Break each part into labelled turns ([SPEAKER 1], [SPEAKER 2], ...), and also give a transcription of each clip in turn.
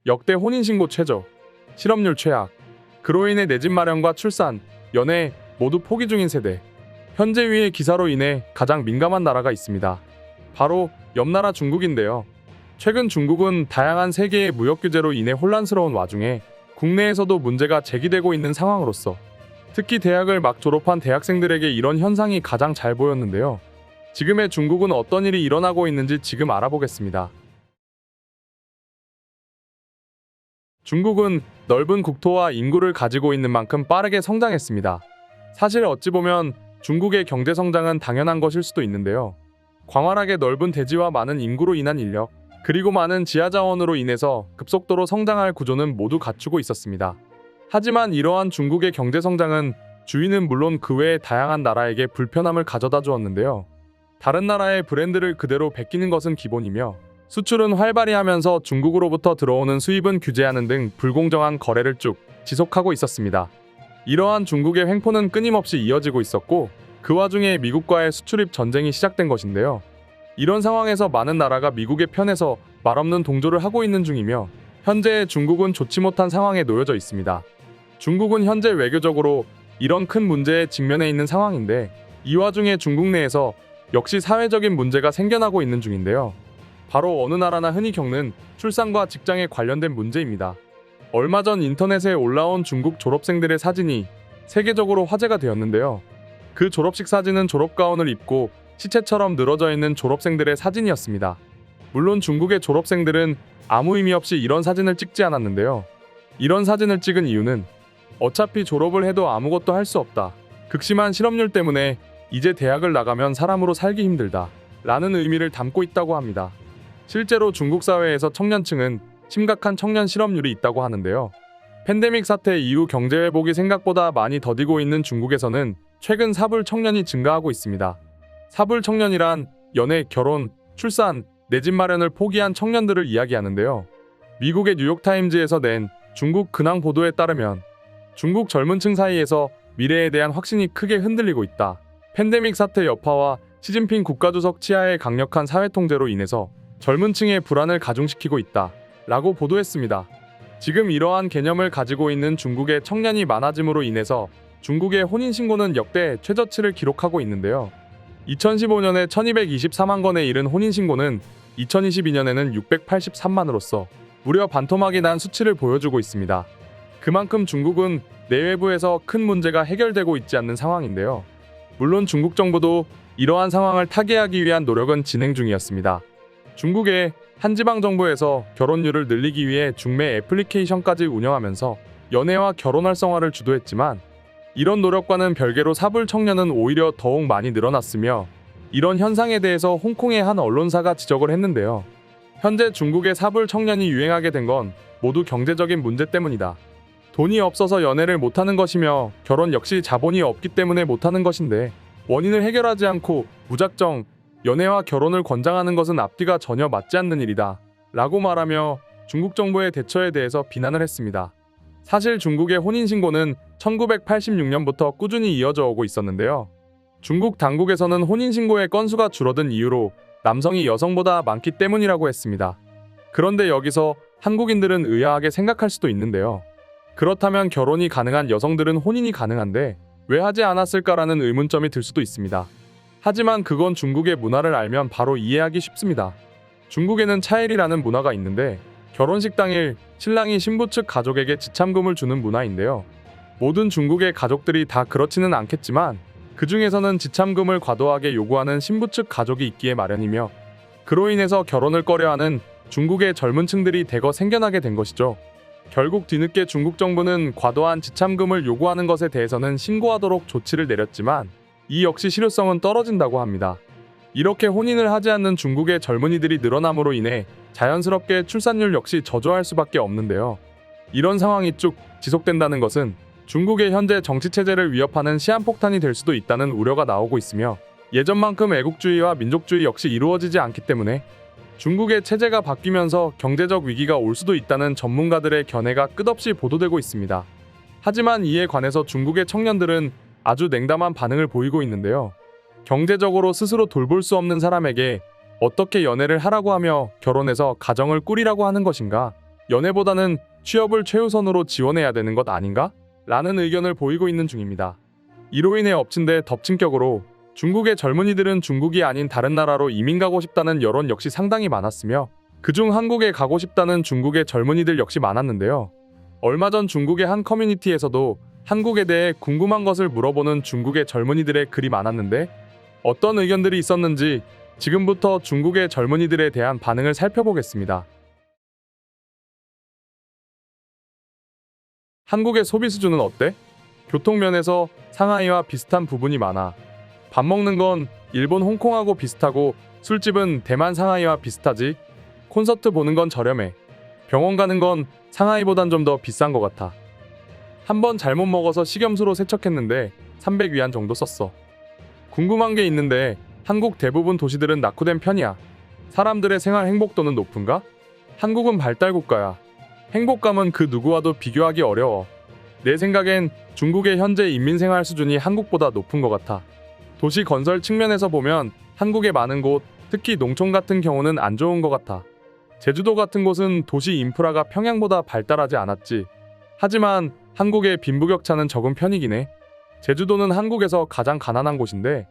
[SPEAKER 1] 역대 혼인신고 최저, 실업률 최악, 그로 인해 내 집 마련과 출산, 연애 모두 포기 중인 세대. 현재 위의 기사로 인해 가장 민감한 나라가 있습니다. 바로 옆나라 중국인데요. 최근 중국은 다양한 세계의 무역 규제로 인해 혼란스러운 와중에 국내에서도 문제가 제기되고 있는 상황으로서 특히 대학을 막 졸업한 대학생들에게 이런 현상이 가장 잘 보였는데요. 지금의 중국은 어떤 일이 일어나고 있는지 지금 알아보겠습니다. 중국은 넓은 국토와 인구를 가지고 있는 만큼 빠르게 성장했습니다. 사실 어찌 보면 중국의 경제 성장은 당연한 것일 수도 있는데요. 광활하게 넓은 대지와 많은 인구로 인한 인력, 그리고 많은 지하 자원으로 인해서 급속도로 성장할 구조는 모두 갖추고 있었습니다. 하지만 이러한 중국의 경제 성장은 주인은 물론 그 외의 다양한 나라에게 불편함을 가져다 주었는데요. 다른 나라의 브랜드를 그대로 베끼는 것은 기본이며 수출은 활발히 하면서 중국으로부터 들어오는 수입은 규제하는 등 불공정한 거래를 쭉 지속하고 있었습니다. 이러한 중국의 횡포는 끊임없이 이어지고 있었고 그 와중에 미국과의 수출입 전쟁이 시작된 것인데요. 이런 상황에서 많은 나라가 미국의 편에서 말없는 동조를 하고 있는 중이며 현재 중국은 좋지 못한 상황에 놓여져 있습니다. 중국은 현재 외교적으로 이런 큰 문제에 직면해 있는 상황인데 이 와중에 중국 내에서 역시 사회적인 문제가 생겨나고 있는 중인데요. 바로 어느 나라나 흔히 겪는 출산과 직장에 관련된 문제입니다. 얼마 전 인터넷에 올라온 중국 졸업생들의 사진이 세계적으로 화제가 되었는데요. 그 졸업식 사진은 졸업가운을 입고 시체처럼 늘어져 있는 졸업생들의 사진이었습니다. 물론 중국의 졸업생들은 아무 의미 없이 이런 사진을 찍지 않았는데요. 이런 사진을 찍은 이유는 어차피 졸업을 해도 아무것도 할 수 없다. 극심한 실업률 때문에 이제 대학을 나가면 사람으로 살기 힘들다. 라는 의미를 담고 있다고 합니다. 실제로 중국 사회에서 청년층은 심각한 청년 실업률이 있다고 하는데요. 팬데믹 사태 이후 경제 회복이 생각보다 많이 더디고 있는 중국에서는 최근 사불 청년이 증가하고 있습니다. 사불 청년이란 연애, 결혼, 출산, 내 집 마련을 포기한 청년들을 이야기하는데요. 미국의 뉴욕타임즈에서 낸 중국 근황 보도에 따르면 중국 젊은층 사이에서 미래에 대한 확신이 크게 흔들리고 있다. 팬데믹 사태 여파와 시진핑 국가주석 치하의 강력한 사회 통제로 인해서 젊은층의 불안을 가중시키고 있다. 라고 보도했습니다. 지금 이러한 개념을 가지고 있는 중국의 청년이 많아짐으로 인해서 중국의 혼인신고는 역대 최저치를 기록하고 있는데요. 2015년에 1224만 건에 이른 혼인신고는 2022년에는 683만으로서 무려 반토막이 난 수치를 보여주고 있습니다. 그만큼 중국은 내외부에서 큰 문제가 해결되고 있지 않는 상황인데요. 물론 중국 정부도 이러한 상황을 타개하기 위한 노력은 진행 중이었습니다. 중국의 한 지방정부에서 결혼율을 늘리기 위해 중매 애플리케이션까지 운영하면서 연애와 결혼 활성화를 주도했지만 이런 노력과는 별개로 사불 청년은 오히려 더욱 많이 늘어났으며 이런 현상에 대해서 홍콩의 한 언론사가 지적을 했는데요. 현재 중국의 사불 청년이 유행하게 된 건 모두 경제적인 문제 때문이다. 돈이 없어서 연애를 못하는 것이며 결혼 역시 자본이 없기 때문에 못하는 것인데 원인을 해결하지 않고 무작정 연애와 결혼을 권장하는 것은 앞뒤가 전혀 맞지 않는 일이다. 라고 말하며 중국 정부의 대처에 대해서 비난을 했습니다. 사실 중국의 혼인신고는 1986년부터 꾸준히 이어져 오고 있었는데요. 중국 당국에서는 혼인신고의 건수가 줄어든 이유로 남성이 여성보다 많기 때문이라고 했습니다. 그런데 여기서 한국인들은 의아하게 생각할 수도 있는데요. 그렇다면 결혼이 가능한 여성들은 혼인이 가능한데 왜 하지 않았을까라는 의문점이 들 수도 있습니다. 하지만 그건 중국의 문화를 알면 바로 이해하기 쉽습니다. 중국에는 차일이라는 문화가 있는데 결혼식 당일 신랑이 신부 측 가족에게 지참금을 주는 문화인데요. 모든 중국의 가족들이 다 그렇지는 않겠지만 그 중에서는 지참금을 과도하게 요구하는 신부 측 가족이 있기에 마련이며 그로 인해서 결혼을 꺼려하는 중국의 젊은 층들이 대거 생겨나게 된 것이죠. 결국 뒤늦게 중국 정부는 과도한 지참금을 요구하는 것에 대해서는 신고하도록 조치를 내렸지만 이 역시 실효성은 떨어진다고 합니다. 이렇게 혼인을 하지 않는 중국의 젊은이들이 늘어남으로 인해 자연스럽게 출산율 역시 저조할 수밖에 없는데요. 이런 상황이 쭉 지속된다는 것은 중국의 현재 정치체제를 위협하는 시한폭탄이 될 수도 있다는 우려가 나오고 있으며 예전만큼 애국주의와 민족주의 역시 이루어지지 않기 때문에 중국의 체제가 바뀌면서 경제적 위기가 올 수도 있다는 전문가들의 견해가 끝없이 보도되고 있습니다. 하지만 이에 관해서 중국의 청년들은 아주 냉담한 반응을 보이고 있는데요. 경제적으로 스스로 돌볼 수 없는 사람에게 어떻게 연애를 하라고 하며 결혼해서 가정을 꾸리라고 하는 것인가? 연애보다는 취업을 최우선으로 지원해야 되는 것 아닌가? 라는 의견을 보이고 있는 중입니다. 이로 인해 엎친 데 덮친 격으로 중국의 젊은이들은 중국이 아닌 다른 나라로 이민 가고 싶다는 여론 역시 상당히 많았으며 그중 한국에 가고 싶다는 중국의 젊은이들 역시 많았는데요. 얼마 전 중국의 한 커뮤니티에서도 한국에 대해 궁금한 것을 물어보는 중국의 젊은이들의 글이 많았는데 어떤 의견들이 있었는지 지금부터 중국의 젊은이들에 대한 반응을 살펴보겠습니다. 한국의 소비 수준은 어때? 교통면에서 상하이와 비슷한 부분이 많아. 밥 먹는 건 일본 홍콩하고 비슷하고 술집은 대만 상하이와 비슷하지. 콘서트 보는 건 저렴해. 병원 가는 건 상하이보단 좀 더 비싼 것 같아. 한번 잘못 먹어서 식염수로 세척했는데 300위안 정도 썼어. 궁금한 게 있는데 한국 대부분 도시들은 낙후된 편이야. 사람들의 생활 행복도는 높은가? 한국은 발달 국가야. 행복감은 그 누구와도 비교하기 어려워. 내 생각엔 중국의 현재 인민생활 수준이 한국보다 높은 것 같아. 도시 건설 측면에서 보면 한국의 많은 곳, 특히 농촌 같은 경우는 안 좋은 것 같아. 제주도 같은 곳은 도시 인프라가 평양보다 발달하지 않았지. 하지만 한국의 빈부격차는 적은 편이긴 해. 제주도는 한국에서 가장 가난한 곳인데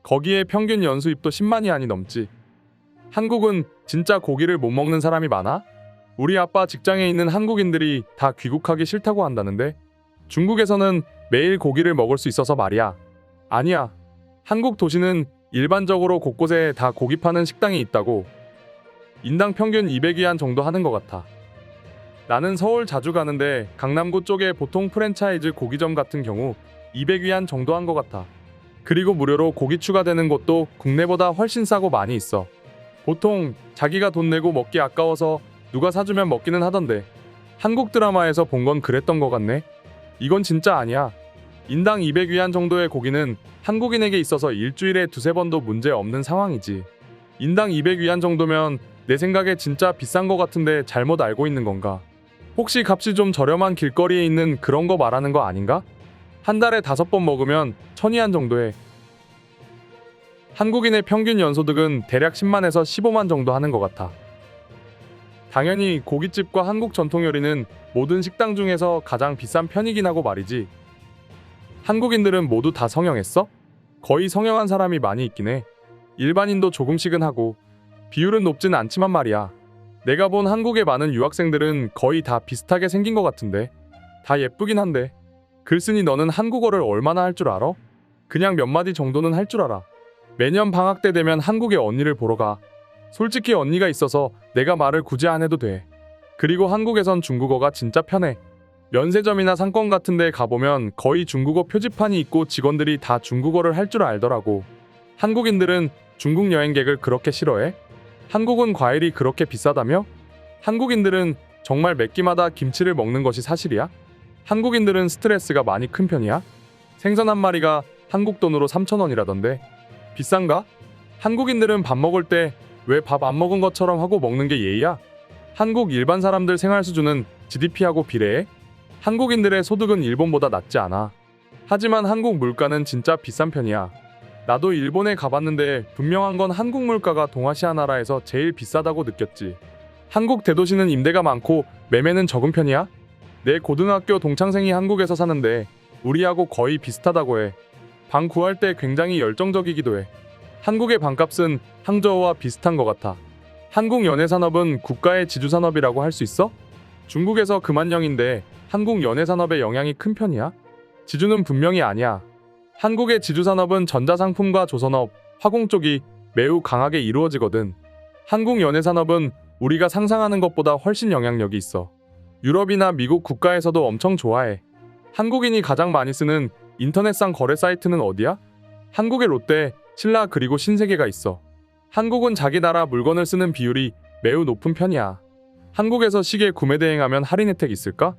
[SPEAKER 1] 거기에 평균 연수입도 10만이 안이 넘지. 한국은 진짜 고기를 못 먹는 사람이 많아? 우리 아빠 직장에 있는 한국인들이 다 귀국하기 싫다고 한다는데 중국에서는 매일 고기를 먹을 수 있어서 말이야. 아니야. 한국 도시는 일반적으로 곳곳에 다 고기 파는 식당이 있다고. 인당 평균 200위안 정도 하는 것 같아. 나는 서울 자주 가는데 강남구 쪽에 보통 프랜차이즈 고기점 같은 경우 200위안 정도 한 것 같아. 그리고 무료로 고기 추가되는 곳도 국내보다 훨씬 싸고 많이 있어. 보통 자기가 돈 내고 먹기 아까워서 누가 사주면 먹기는 하던데 한국 드라마에서 본 건 그랬던 것 같네. 이건 진짜 아니야. 인당 200위안 정도의 고기는 한국인에게 있어서 일주일에 두세 번도 문제 없는 상황이지. 인당 200위안 정도면 내 생각에 진짜 비싼 것 같은데 잘못 알고 있는 건가? 혹시 값이 좀 저렴한 길거리에 있는 그런 거 말하는 거 아닌가? 한 달에 5번 먹으면 1000위안 정도 해. 한국인의 평균 연소득은 대략 10만에서 15만 정도 하는 것 같아. 당연히 고깃집과 한국 전통 요리는 모든 식당 중에서 가장 비싼 편이긴 하고 말이지. 한국인들은 모두 다 성형했어? 거의 성형한 사람이 많이 있긴 해. 일반인도 조금씩은 하고 비율은 높진 않지만 말이야. 내가 본 한국의 많은 유학생들은 거의 다 비슷하게 생긴 것 같은데 다 예쁘긴 한데 글쓴이 너는 한국어를 얼마나 할 줄 알아? 그냥 몇 마디 정도는 할 줄 알아. 매년 방학 때 되면 한국에 언니를 보러 가. 솔직히 언니가 있어서 내가 말을 굳이 안 해도 돼. 그리고 한국에선 중국어가 진짜 편해. 면세점이나 상권 같은 데 가보면 거의 중국어 표지판이 있고 직원들이 다 중국어를 할 줄 알더라고. 한국인들은 중국 여행객을 그렇게 싫어해? 한국은 과일이 그렇게 비싸다며? 한국인들은 정말 몇 끼마다 김치를 먹는 것이 사실이야? 한국인들은 스트레스가 많이 큰 편이야? 생선 한 마리가 한국 돈으로 3,000원이라던데 비싼가? 한국인들은 밥 먹을 때 왜 밥 안 먹은 것처럼 하고 먹는 게 예의야? 한국 일반 사람들 생활 수준은 GDP하고 비례해? 한국인들의 소득은 일본보다 낮지 않아. 하지만 한국 물가는 진짜 비싼 편이야. 나도 일본에 가봤는데 분명한 건 한국 물가가 동아시아 나라에서 제일 비싸다고 느꼈지. 한국 대도시는 임대가 많고 매매는 적은 편이야? 내 고등학교 동창생이 한국에서 사는데 우리하고 거의 비슷하다고 해. 방 구할 때 굉장히 열정적이기도 해. 한국의 방값은 항저우와 비슷한 것 같아. 한국 연예산업은 국가의 지주산업이라고 할 수 있어? 중국에서 그만영인데 한국 연예산업의 영향이 큰 편이야? 지주는 분명히 아니야. 한국의 지주산업은 전자상품과 조선업, 화공 쪽이 매우 강하게 이루어지거든. 한국 연예산업은 우리가 상상하는 것보다 훨씬 영향력이 있어. 유럽이나 미국 국가에서도 엄청 좋아해. 한국인이 가장 많이 쓰는 인터넷상 거래 사이트는 어디야? 한국의 롯데, 신라 그리고 신세계가 있어. 한국은 자기 나라 물건을 쓰는 비율이 매우 높은 편이야. 한국에서 시계 구매 대행하면 할인 혜택 있을까?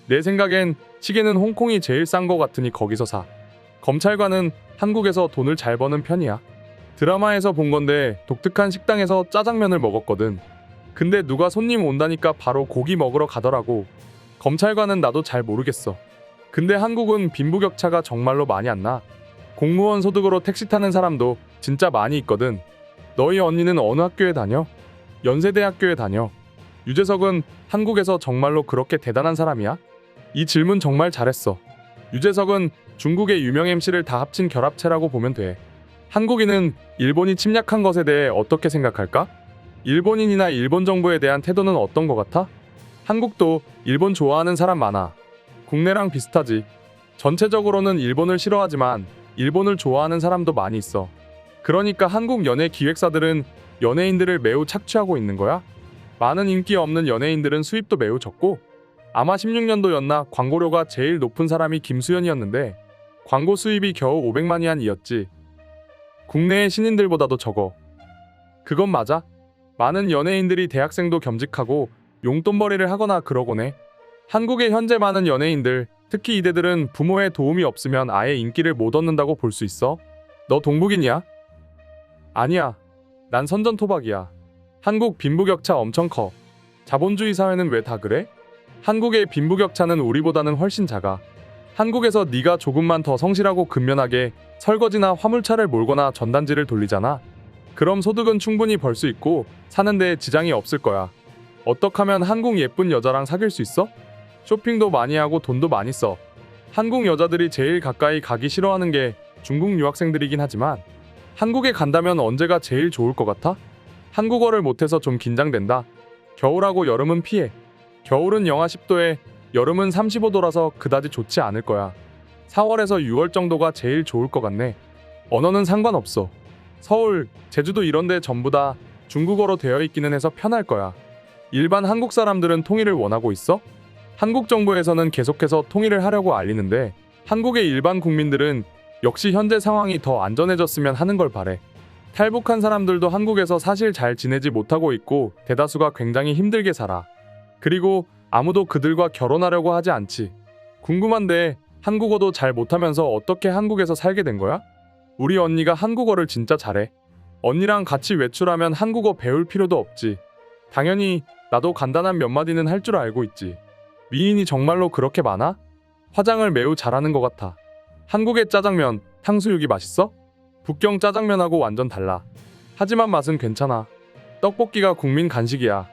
[SPEAKER 1] 내 생각엔 시계는 홍콩이 제일 싼 거 같으니 거기서 사. 검찰관은 한국에서 돈을 잘 버는 편이야. 드라마에서 본 건데 독특한 식당에서 짜장면을 먹었거든. 근데 누가 손님 온다니까 바로 고기 먹으러 가더라고. 검찰관은 나도 잘 모르겠어. 근데 한국은 빈부격차가 정말로 많이 안 나. 공무원 소득으로 택시 타는 사람도 진짜 많이 있거든. 너희 언니는 어느 학교에 다녀? 연세대학교에 다녀. 유재석은 한국에서 정말로 그렇게 대단한 사람이야? 이 질문 정말 잘했어. 유재석은 중국의 유명 MC를 다 합친 결합체라고 보면 돼. 한국인은 일본이 침략한 것에 대해 어떻게 생각할까? 일본인이나 일본 정부에 대한 태도는 어떤 것 같아? 한국도 일본 좋아하는 사람 많아. 국내랑 비슷하지. 전체적으로는 일본을 싫어하지만 일본을 좋아하는 사람도 많이 있어. 그러니까 한국 연예 기획사들은 연예인들을 매우 착취하고 있는 거야. 많은 인기 없는 연예인들은 수입도 매우 적고, 아마 16년도였나 광고료가 제일 높은 사람이 김수현이었는데 광고 수입이 겨우 500만 위안이었지. 국내의 신인들보다도 적어. 그건 맞아. 많은 연예인들이 대학생도 겸직하고 용돈벌이를 하거나 그러곤 해. 한국의 현재 많은 연예인들, 특히 이대들은 부모의 도움이 없으면 아예 인기를 못 얻는다고 볼 수 있어. 너 동북이냐? 아니야. 난 선전토박이야. 한국 빈부격차 엄청 커. 자본주의 사회는 왜 다 그래? 한국의 빈부격차는 우리보다는 훨씬 작아. 한국에서 네가 조금만 더 성실하고 근면하게 설거지나 화물차를 몰거나 전단지를 돌리잖아. 그럼 소득은 충분히 벌 수 있고 사는데 지장이 없을 거야. 어떡하면 한국 예쁜 여자랑 사귈 수 있어? 쇼핑도 많이 하고 돈도 많이 써. 한국 여자들이 제일 가까이 가기 싫어하는 게 중국 유학생들이긴 하지만 한국에 간다면 언제가 제일 좋을 것 같아? 한국어를 못해서 좀 긴장된다. 겨울하고 여름은 피해. 겨울은 영하 10도에 여름은 35도라서 그다지 좋지 않을 거야. 4월에서 6월 정도가 제일 좋을 것 같네. 언어는 상관없어. 서울, 제주도 이런데 전부 다 중국어로 되어 있기는 해서 편할 거야. 일반 한국 사람들은 통일을 원하고 있어? 한국 정부에서는 계속해서 통일을 하려고 알리는데 한국의 일반 국민들은 역시 현재 상황이 더 안전해졌으면 하는 걸 바래. 탈북한 사람들도 한국에서 사실 잘 지내지 못하고 있고 대다수가 굉장히 힘들게 살아. 그리고 아무도 그들과 결혼하려고 하지 않지. 궁금한데 한국어도 잘 못하면서 어떻게 한국에서 살게 된 거야? 우리 언니가 한국어를 진짜 잘해. 언니랑 같이 외출하면 한국어 배울 필요도 없지. 당연히 나도 간단한 몇 마디는 할 줄 알고 있지. 미인이 정말로 그렇게 많아? 화장을 매우 잘하는 것 같아. 한국의 짜장면, 탕수육이 맛있어? 북경 짜장면하고 완전 달라. 하지만 맛은 괜찮아. 떡볶이가 국민 간식이야.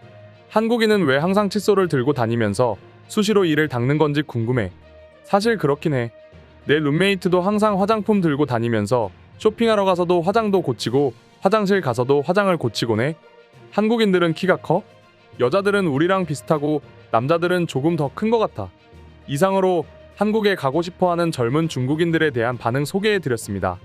[SPEAKER 1] 한국인은 왜 항상 칫솔을 들고 다니면서 수시로 이를 닦는 건지 궁금해. 사실 그렇긴 해. 내 룸메이트도 항상 화장품 들고 다니면서 쇼핑하러 가서도 화장도 고치고 화장실 가서도 화장을 고치곤 해. 한국인들은 키가 커? 여자들은 우리랑 비슷하고 남자들은 조금 더 큰 것 같아. 이상으로 한국에 가고 싶어하는 젊은 중국인들에 대한 반응 소개해드렸습니다.